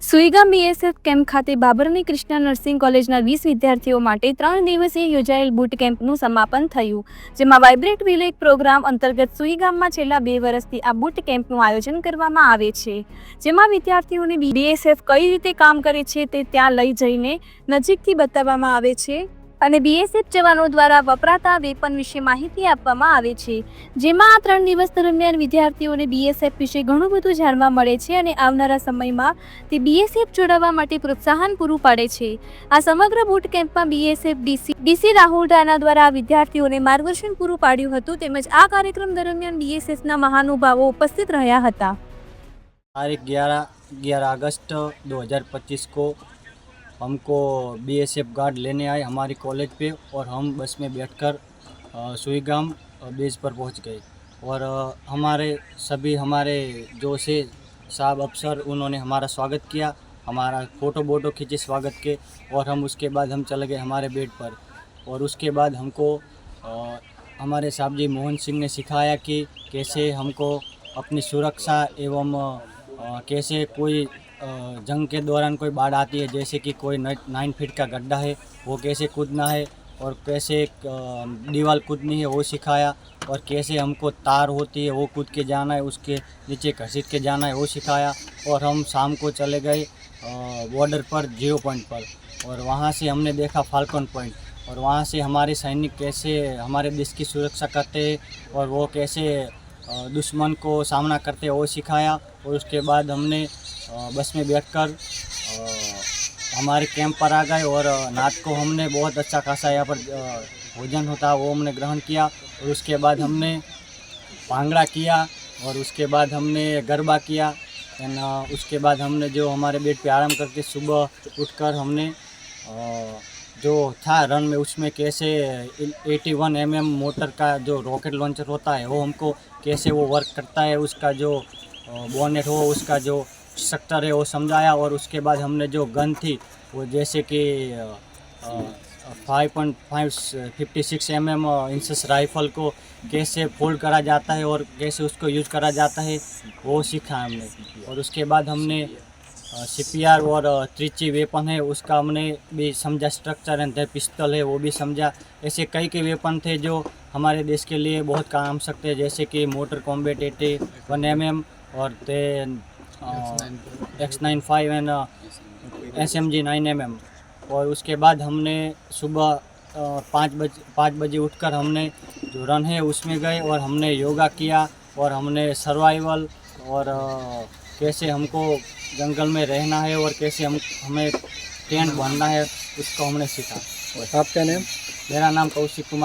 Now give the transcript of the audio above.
Suigam BSF camp ખાતે બાબરની Krishna nursing કોલેજના 20 વિદ્યાર્થીઓ માટે 3 દિવસીય યોજાયેલ બુટ કેમ્પનું સમાપન થયું, જેમાં વાઇબ્રન્ટ વિલેજ પ્રોગ્રામ અંતર્ગત સુઈગામમાં છેલ્લા 2 વર્ષથી આ બુટ કેમ્પનું આયોજન કરવામાં આવે છે, જેમાં વિદ્યાર્થીઓને બીએસએફ કઈ રીતે કામ કરે છે તે ત્યાં લઈ જઈને નજીકથી બતાવવામાં આવે છે અને બીએસએફ જવાનો દ્વારા વપરાતા વેપન વિશે માહિતી આપવામાં આવે છે, જેમાં આ 3 દિવસ દરમિયાન વિદ્યાર્થીઓને બીએસએફ વિશે ઘણું બધું જાણવા મળે છે અને આવનારા સમયમાં તે બીએસએફ જોડાવા માટે પ્રોત્સાહન પૂરું પાડે છે। આ સમગ્ર બુટ કેમ્પમાં બીએસએફ ડીસી રાહુલ રાણા દ્વારા વિદ્યાર્થીઓને માર્ગદર્શન પૂરું પાડ્યું હતું, તેમજ આ કાર્યક્રમ દરમિયાન બીએસએફના મહાનુભાવો ઉપસ્થિત રહ્યા હતા। तारीख 11 अगस्त 2025 को हमको बीएसएफ गार्ड लेने आए हमारी कॉलेज पे और हम बस में बैठकर सुईगाम बेस पर पहुंच गए और हमारे जो से साहब अफसर उन्होंने हमारा स्वागत किया, हमारा फ़ोटो खींचे स्वागत के और हम उसके बाद हम चले गए हमारे बेड पर। और उसके बाद हमको हमारे साहब जी मोहन सिंह ने सिखाया कि कैसे हमको अपनी सुरक्षा एवं कैसे कोई जंग के दौरान कोई बाढ़ आती है, जैसे कि कोई 9 फीट का गड्ढा है वो कैसे कूदना है और कैसे दीवार कूदनी है वो सिखाया, और कैसे हमको तार होती है वो कूद के जाना है, उसके नीचे घसीट के जाना है वो सिखाया। और हम शाम को चले गए बॉर्डर पर 0 पॉइंट पर और वहाँ से हमने देखा फाल्कन पॉइंट, और वहाँ से हमारे सैनिक कैसे हमारे देश की सुरक्षा करते हैं और वो कैसे दुश्मन को सामना करते हैं वो सिखाया। और उसके बाद हमने बस में बैठकर हमारे कैंप पर आ गए और रात को हमने बहुत अच्छा खासा यहाँ पर भोजन होता है वो हमने ग्रहण किया। और उसके बाद हमने भांगड़ा किया और उसके बाद हमने गरबा किया एंड उसके बाद हमने जो हमारे बेड पे आराम करके सुबह उठकर हमने जो था रन में उसमें कैसे 81 mm मोटर का जो रॉकेट लॉन्चर होता है वो हमको कैसे वो वर्क करता है, उसका जो बोनेट हो उसका जो स्ट्रक्चर है वो समझाया। और उसके बाद हमने जो गन थी वो जैसे कि 5.56 mm इंचेस राइफल को कैसे फोल्ड करा जाता है और कैसे उसको यूज करा जाता है वो सीखा हमने। और उसके बाद हमने CPR और त्रिची वेपन है उसका हमने भी समझा, स्ट्रक्चर एंड पिस्तल है वो भी समझा। ऐसे कई वेपन थे जो हमारे देश के लिए बहुत काम सकते हैं, जैसे कि मोटर कॉम्बैट 81 mm और X95 एंड SMG 9 mm। और उसके बाद हमने सुबह 5 बजे उठकर हमने जो रन है उसमें गए और हमने योगा किया और हमने सर्वाइवल और कैसे हमको जंगल में रहना है और कैसे हमें टेंट बांधना है उसको हमने सीखा। आपका नाम? मेरा नाम कौशिक कुमार